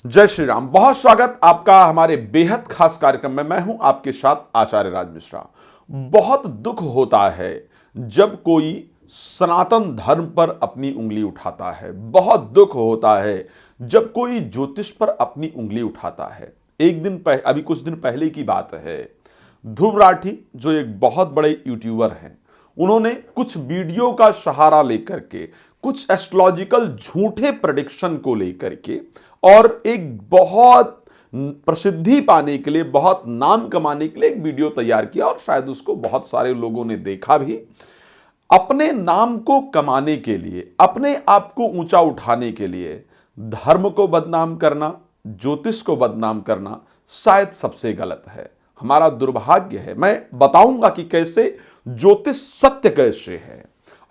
जय श्री राम। बहुत स्वागत आपका हमारे बेहद खास कार्यक्रम में। मैं हूं आपके साथ आचार्य राज मिश्रा। बहुत दुख होता है जब कोई सनातन धर्म पर अपनी उंगली उठाता है। बहुत दुख होता है जब कोई ज्योतिष पर अपनी उंगली उठाता है। अभी कुछ दिन पहले की बात है, ध्रुव राठी जो एक बहुत बड़े यूट्यूबर हैं, उन्होंने कुछ वीडियो का सहारा लेकर के कुछ एस्ट्रोलॉजिकल झूठे प्रेडिक्शन को लेकर के और एक बहुत प्रसिद्धि पाने के लिए, बहुत नाम कमाने के लिए एक वीडियो तैयार किया और शायद उसको बहुत सारे लोगों ने देखा भी। अपने नाम को कमाने के लिए, अपने आप को ऊंचा उठाने के लिए धर्म को बदनाम करना, ज्योतिष को बदनाम करना शायद सबसे गलत है। हमारा दुर्भाग्य है। मैं बताऊंगा कि कैसे ज्योतिष सत्य कैसे है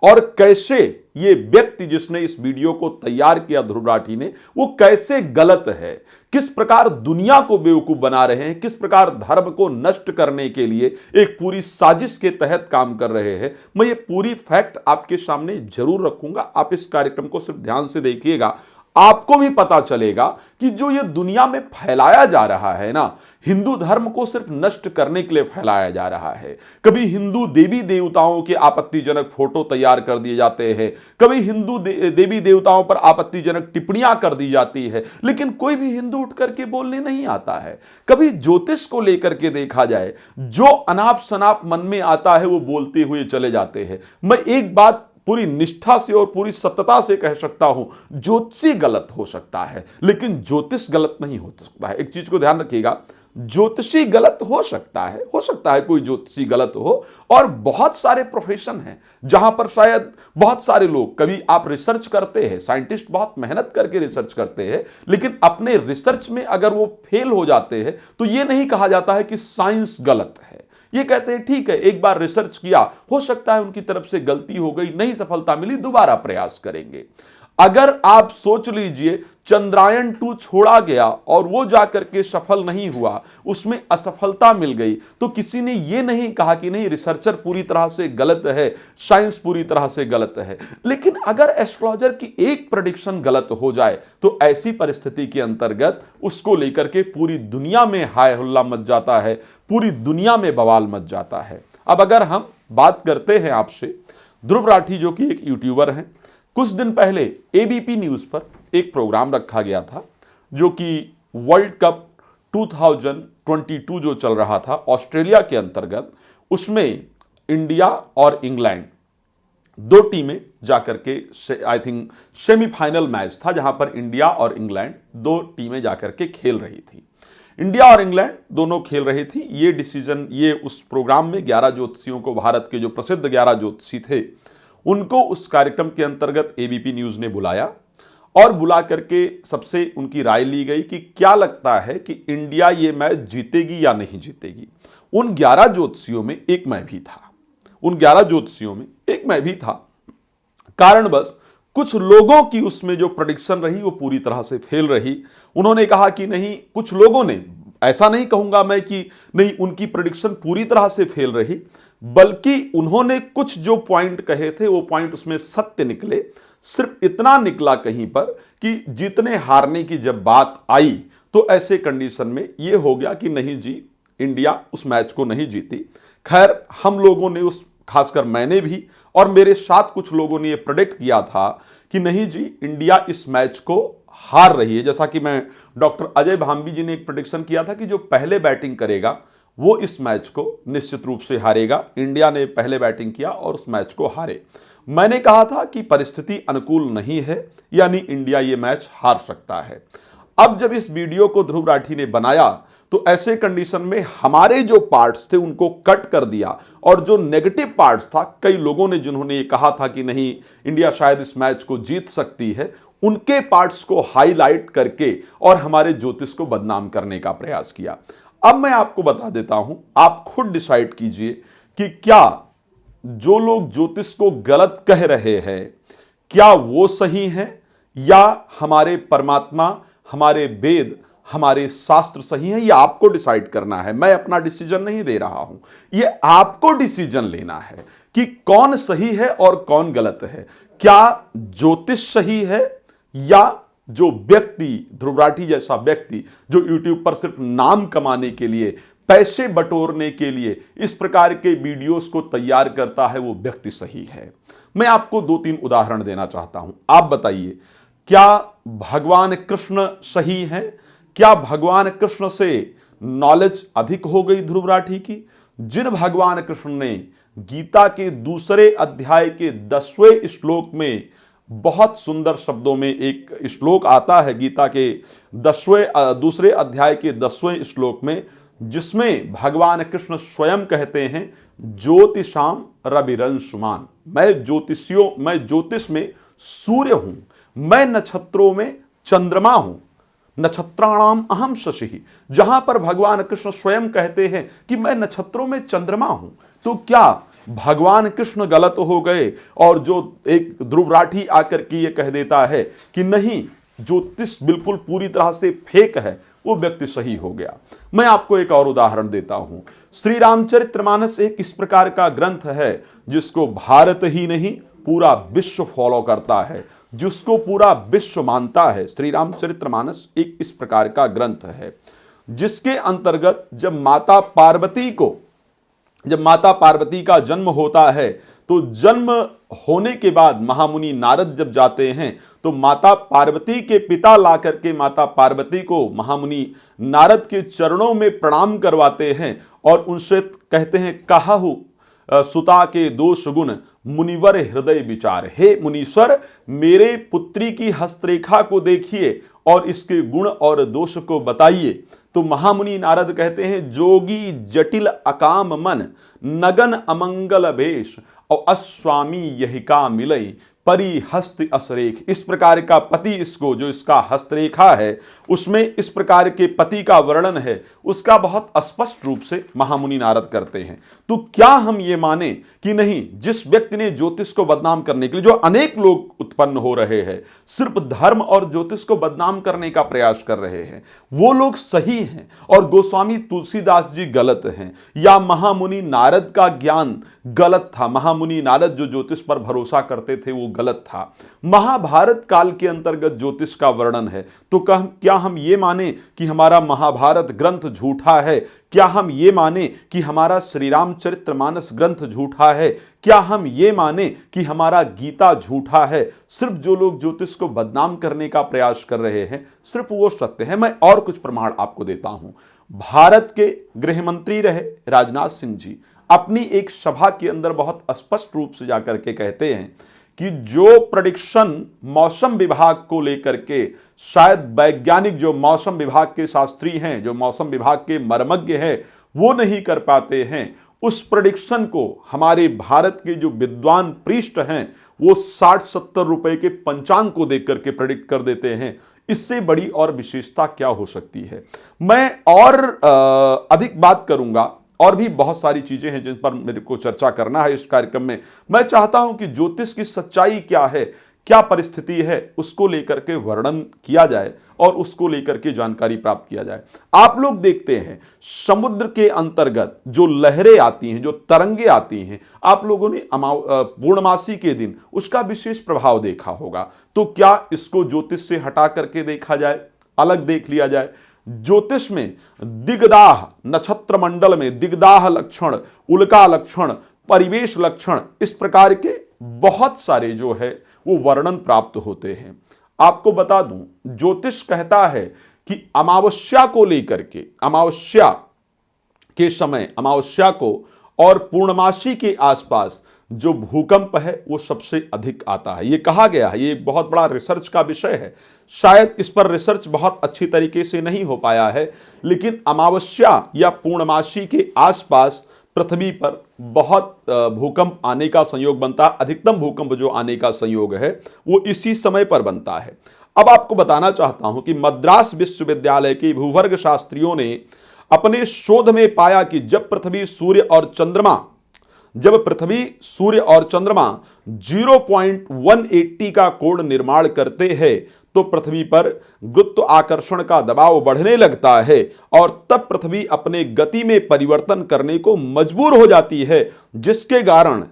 और कैसे ये व्यक्ति जिसने इस वीडियो को तैयार किया, ध्रुव राठी ने, वो कैसे गलत है, किस प्रकार दुनिया को बेवकूफ बना रहे हैं, किस प्रकार धर्म को नष्ट करने के लिए एक पूरी साजिश के तहत काम कर रहे हैं। मैं ये पूरी फैक्ट आपके सामने जरूर रखूंगा। आप इस कार्यक्रम को सिर्फ ध्यान से देखिएगा, आपको भी पता चलेगा कि जो ये दुनिया में फैलाया जा रहा है ना, हिंदू धर्म को सिर्फ नष्ट करने के लिए फैलाया जा रहा है। कभी हिंदू देवी देवताओं के आपत्तिजनक फोटो तैयार कर दिए जाते हैं, कभी हिंदू देवी देवताओं पर आपत्तिजनक टिप्पणियां कर दी जाती है, लेकिन कोई भी हिंदू उठ करके बोलने नहीं आता है। कभी ज्योतिष को लेकर के देखा जाए, जो अनाप शनाप मन में आता है वो बोलते हुए चले जाते हैं। मैं एक बात पूरी निष्ठा से और पूरी सत्यता से कह सकता हूं, ज्योतिषी गलत हो सकता है लेकिन ज्योतिष गलत नहीं हो सकता है। एक चीज को ध्यान रखिएगा, ज्योतिषी गलत हो सकता है कोई ज्योतिषी गलत हो। और बहुत सारे प्रोफेशन हैं जहां पर शायद बहुत सारे लोग, कभी आप रिसर्च करते हैं, साइंटिस्ट बहुत मेहनत करके रिसर्च करते हैं, लेकिन अपने रिसर्च में अगर वो फेल हो जाते हैं तो ये नहीं कहा जाता है कि साइंस गलत है। ये कहते हैं ठीक है, एक बार रिसर्च किया, हो सकता है उनकी तरफ से गलती हो गई, नहीं सफलता मिली, दोबारा प्रयास करेंगे। अगर आप सोच लीजिए चंद्रायन 2 छोड़ा गया और वो जाकर के सफल नहीं हुआ, उसमें असफलता मिल गई, तो किसी ने ये नहीं कहा कि नहीं रिसर्चर पूरी तरह से गलत है, साइंस पूरी तरह से गलत है। लेकिन अगर एस्ट्रोलॉजर की एक प्रेडिक्शन गलत हो जाए तो ऐसी परिस्थिति के अंतर्गत उसको लेकर के पूरी दुनिया में हाय हुल्ला मच जाता है, पूरी दुनिया में बवाल मच जाता है। अब अगर हम बात करते हैं आपसे, ध्रुव राठी जो कि एक यूट्यूबर हैं, कुछ दिन पहले एबीपी न्यूज पर एक प्रोग्राम रखा गया था जो कि वर्ल्ड कप 2022 जो चल रहा था ऑस्ट्रेलिया के अंतर्गत, उसमें इंडिया और इंग्लैंड दो टीमें जाकर के, आई थिंक सेमीफाइनल मैच था जहां पर इंडिया और इंग्लैंड दो टीमें जाकर के खेल रही थी। इंडिया और इंग्लैंड दोनों खेल रही थी। ये डिसीजन, ये उस प्रोग्राम में 11 ज्योतिषियों को, भारत के जो प्रसिद्ध 11 ज्योतिषी थे, उनको उस कार्यक्रम के अंतर्गत एबीपी न्यूज ने बुलाया और बुला करके सबसे उनकी राय ली गई कि क्या लगता है कि इंडिया ये मैच जीतेगी या नहीं जीतेगी। उन 11 ज्योतिषियों में एक मैं भी था, उन 11 ज्योतिषियों में एक मैं भी था। कारण बस कुछ लोगों की उसमें जो प्रेडिक्शन रही वो पूरी तरह से फेल रही। उन्होंने कहा कि नहीं, कुछ लोगों ने, ऐसा नहीं कहूंगा मैं कि नहीं उनकी प्रेडिक्शन पूरी तरह से फेल रही, बल्कि उन्होंने कुछ जो पॉइंट कहे थे वो पॉइंट उसमें सत्य निकले। सिर्फ इतना निकला कहीं पर कि जीतने हारने की जब बात आई तो ऐसे कंडीशन में ये हो गया कि नहीं जी, इंडिया उस मैच को नहीं जीती। खैर, हम लोगों ने खासकर मैंने भी और मेरे साथ कुछ लोगों ने ये प्रेडिक्ट किया था कि नहीं जी, इंडिया इस मैच को हार रही है। जैसा कि मैं, डॉक्टर अजय भांबी जी ने एक प्रेडिक्शन किया था कि जो पहले बैटिंग करेगा वो इस मैच को निश्चित रूप से हारेगा। इंडिया ने पहले बैटिंग किया और उस मैच को हारे। मैंने कहा था कि परिस्थिति अनुकूल नहीं है, यानी इंडिया ये मैच हार सकता है। अब जब इस वीडियो को ध्रुव राठी ने बनाया तो ऐसे कंडीशन में हमारे जो पार्ट्स थे उनको कट कर दिया और जो नेगेटिव पार्ट्स था, कई लोगों ने जिन्होंने ये कहा था कि नहीं इंडिया शायद इस मैच को जीत सकती है, उनके पार्ट्स को हाईलाइट करके और हमारे ज्योतिष को बदनाम करने का प्रयास किया। अब मैं आपको बता देता हूं, आप खुद डिसाइड कीजिए कि क्या जो लोग ज्योतिष को गलत कह रहे हैं, क्या वो सही हैं या हमारे परमात्मा, हमारे वेद, हमारे शास्त्र सही हैं। ये आपको डिसाइड करना है। मैं अपना डिसीजन नहीं दे रहा हूं, ये आपको डिसीजन लेना है कि कौन सही है और कौन गलत है। क्या ज्योतिष सही है या जो व्यक्ति, ध्रुव राठी जैसा व्यक्ति जो यूट्यूब पर सिर्फ नाम कमाने के लिए, पैसे बटोरने के लिए इस प्रकार के वीडियोस को तैयार करता है, वो व्यक्ति सही है। मैं आपको 2-3 उदाहरण देना चाहता हूं। आप बताइए, क्या भगवान कृष्ण सही हैं? क्या भगवान कृष्ण से नॉलेज अधिक हो गई ध्रुव राठी की? जिन भगवान कृष्ण ने गीता के दूसरे अध्याय के 10वें श्लोक में, बहुत सुंदर शब्दों में एक श्लोक आता है गीता के दूसरे अध्याय के 10वें श्लोक में, जिसमें भगवान कृष्ण स्वयं कहते हैं, ज्योतिषाम रविरंशुमान, मैं ज्योतिष में सूर्य हूं, मैं नक्षत्रों में चंद्रमा हूं, नक्षत्राणाम अहम शशि। जहां पर भगवान कृष्ण स्वयं कहते हैं कि मैं नक्षत्रों में चंद्रमा हूं, तो क्या भगवान कृष्ण गलत हो गए? और जो एक ध्रुव राठी आकर के ये कह देता है कि नहीं, ज्योतिष बिल्कुल पूरी तरह से फेक है, वो व्यक्ति सही हो गया। मैं आपको एक और उदाहरण देता हूं। श्री रामचरितमानस एक इस प्रकार का ग्रंथ है जिसको भारत ही नहीं पूरा विश्व फॉलो करता है, जिसको पूरा विश्व मानता है। श्री रामचरितमानस एक इस प्रकार का ग्रंथ है जिसके अंतर्गत जब माता पार्वती का जन्म होता है, तो जन्म होने के बाद महामुनि नारद जब जाते हैं तो माता पार्वती के पिता ला करके माता पार्वती को महामुनि नारद के चरणों में प्रणाम करवाते हैं और उनसे कहते हैं, कहहु सुता के दोष गुण मुनिवर हृदय विचार। हे मुनीश्वर, मेरे पुत्री की हस्तरेखा को देखिए और इसके गुण और दोष को बताइए। तो महामुनि नारद कहते हैं, जोगी जटिल अकाम मन, नगन अमंगल भेष, और अस्वामी यही का मिलई, परी हस्त असरेख। इस प्रकार का पति, इसको जो इसका हस्तरेखा है उसमें इस प्रकार के पति का वर्णन है, उसका बहुत स्पष्ट रूप से महामुनि नारद करते हैं। तो क्या हम ये माने कि नहीं, जिस व्यक्ति ने ज्योतिष को बदनाम करने के लिए, जो अनेक लोग उत्पन्न हो रहे हैं सिर्फ धर्म और ज्योतिष को बदनाम करने का प्रयास कर रहे हैं, वो लोग सही हैं और गोस्वामी तुलसीदास जी गलत हैं, या महामुनि नारद का ज्ञान गलत था, महामुनि नारद जो ज्योतिष पर भरोसा करते थे वो गलत था। महाभारत काल के अंतर्गत ज्योतिष का वर्णन है, तो क्या हम ये माने कि हमारा महाभारत ग्रंथ झूठा है? क्या हम ये माने कि हमारा श्री रामचरितमानस ग्रंथ झूठा है? क्या हम ये माने कि हमारा गीता झूठा है? सिर्फ जो लोग ज्योतिष को बदनाम करने का प्रयास कर रहे हैं, सिर्फ वो सत्य है। मैं और कुछ प्रमाण आपको देता हूं। भारत के गृह मंत्री रहे राजनाथ सिंह जी अपनी एक सभा के अंदर बहुत स्पष्ट रूप से जाकर के कहते हैं कि जो प्रेडिक्शन मौसम विभाग को लेकर के, शायद वैज्ञानिक जो मौसम विभाग के शास्त्री हैं, जो मौसम विभाग के मर्मज्ञ हैं, वो नहीं कर पाते हैं, उस प्रेडिक्शन को हमारे भारत के जो विद्वान पृष्ठ हैं वो 60-70 रुपए के पंचांग को देख करके प्रेडिक्ट कर देते हैं। इससे बड़ी और विशेषता क्या हो सकती है? मैं और अधिक बात करूंगा, और भी बहुत सारी चीजें हैं जिन पर मेरे को चर्चा करना है इस कार्यक्रम में। मैं चाहता हूं कि ज्योतिष की सच्चाई क्या है, क्या परिस्थिति है, उसको लेकर के वर्णन किया जाए और उसको लेकर के जानकारी प्राप्त किया जाए। आप लोग देखते हैं समुद्र के अंतर्गत जो लहरें आती हैं, जो तरंगे आती हैं, आप लोगों ने पूर्णमासी के दिन उसका विशेष प्रभाव देखा होगा। तो क्या इसको ज्योतिष से हटा करके देखा जाए, अलग देख लिया जाए? ज्योतिष में दिग्दाह, नक्षत्र मंडल में दिग्दाह लक्षण, उल्का लक्षण, परिवेश लक्षण, इस प्रकार के बहुत सारे जो है वो वर्णन प्राप्त होते हैं। आपको बता दूं, ज्योतिष कहता है कि अमावस्या को लेकर के, अमावस्या के समय, अमावस्या को और पूर्णमासी के आसपास जो भूकंप है वो सबसे अधिक आता है। ये कहा गया है, ये एक बहुत बड़ा रिसर्च का विषय है। शायद इस पर रिसर्च बहुत अच्छी तरीके से नहीं हो पाया है, लेकिन अमावस्या या पूर्णमासी के आसपास पृथ्वी पर बहुत भूकंप आने का संयोग बनता है। अधिकतम भूकंप जो आने का संयोग है वो इसी समय पर बनता है। अब आपको बताना चाहता हूं कि मद्रास विश्वविद्यालय के भूवर्ग शास्त्रियों ने अपने शोध में पाया कि जब पृथ्वी, सूर्य और चंद्रमा 0.180 का कोण निर्माण करते हैं तो पृथ्वी पर गुरुत्व आकर्षण का दबाव बढ़ने लगता है और तब पृथ्वी अपने गति में परिवर्तन करने को मजबूर हो जाती है, जिसके कारण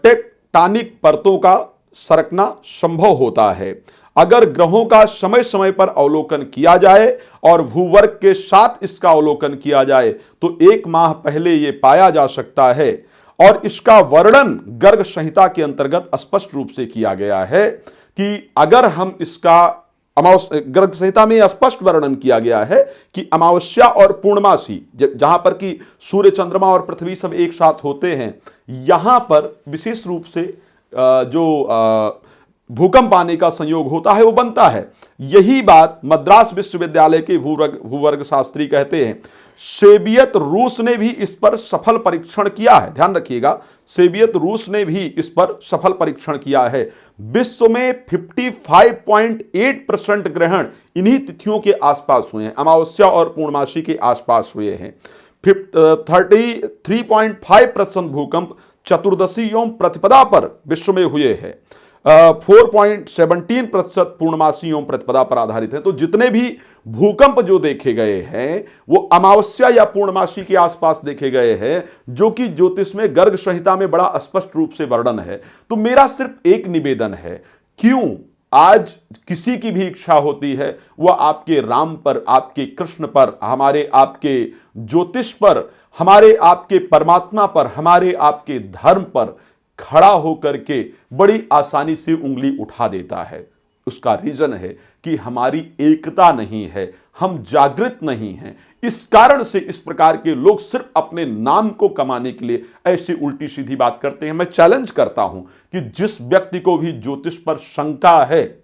टेक्टोनिक परतों का सरकना संभव होता है। अगर ग्रहों का समय समय पर अवलोकन किया जाए और भूवर्ग के साथ इसका अवलोकन किया जाए तो 1 माह पहले यह पाया जा सकता है और इसका वर्णन गर्ग संहिता के अंतर्गत स्पष्ट रूप से किया गया है कि अगर हम इसका गर्ग संहिता में स्पष्ट वर्णन किया गया है कि अमावस्या और पूर्णमासी जहां पर कि सूर्य, चंद्रमा और पृथ्वी सब एक साथ होते हैं, यहां पर विशेष रूप से जो भूकंप आने का संयोग होता है वो बनता है। यही बात मद्रास विश्वविद्यालय के भूवर्ग शास्त्री कहते हैं। सोवियत रूस ने भी इस पर सफल परीक्षण किया है, ध्यान रखिएगा, सोवियत रूस ने भी इस पर सफल परीक्षण किया है। विश्व में 55.8% ग्रहण इन्हीं तिथियों के आसपास हुए हैं, अमावस्या और पूर्णमासी के आसपास हुए हैं। 33.5% भूकंप चतुर्दशी एवं प्रतिपदा पर विश्व में हुए हैं। 4.17% पूर्णमासी एवं प्रतिपदा पर आधारित है। तो जितने भी भूकंप जो देखे गए हैं वो अमावस्या या पूर्णमासी के आसपास देखे गए हैं, जो कि ज्योतिष में गर्ग संहिता में बड़ा स्पष्ट रूप से वर्णन है। तो मेरा सिर्फ एक निवेदन है, क्यों आज किसी की भी इच्छा होती है वह आपके राम पर, आपके कृष्ण पर, हमारे आपके ज्योतिष पर, हमारे आपके परमात्मा पर, हमारे आपके धर्म पर खड़ा होकर के बड़ी आसानी से उंगली उठा देता है। उसका रीजन है कि हमारी एकता नहीं है, हम जागृत नहीं हैं। इस कारण से इस प्रकार के लोग सिर्फ अपने नाम को कमाने के लिए ऐसी उल्टी सीधी बात करते हैं। मैं चैलेंज करता हूं कि जिस व्यक्ति को भी ज्योतिष पर शंका है,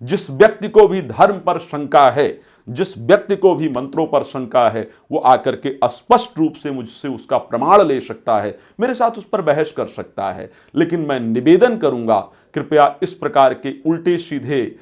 जिस व्यक्ति को भी धर्म पर शंका है, जिस व्यक्ति को भी मंत्रों पर शंका है, वो आकर के स्पष्ट रूप से मुझसे उसका प्रमाण ले सकता है, मेरे साथ उस पर बहस कर सकता है। लेकिन मैं निवेदन करूंगा, कृपया इस प्रकार के उल्टे सीधे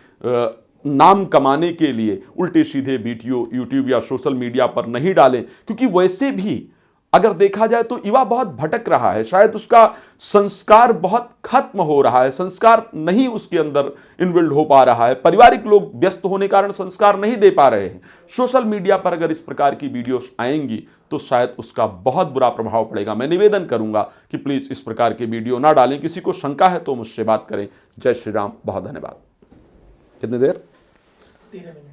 नाम कमाने के लिए उल्टे सीधे वीडियो यूट्यूब या सोशल मीडिया पर नहीं डालें, क्योंकि वैसे भी अगर देखा जाए तो युवा बहुत भटक रहा है, शायद उसका संस्कार बहुत खत्म हो रहा है, संस्कार नहीं उसके अंदर इन्वॉल्व हो पा रहा है, पारिवारिक लोग व्यस्त होने कारण संस्कार नहीं दे पा रहे हैं। सोशल मीडिया पर अगर इस प्रकार की वीडियोस आएंगी तो शायद उसका बहुत बुरा प्रभाव पड़ेगा। मैं निवेदन करूंगा कि प्लीज इस प्रकार के वीडियो ना डालें। किसी को शंका है तो मुझसे बात करें। जय श्री राम, बहुत धन्यवाद। कितनी देर? 13 मिनट।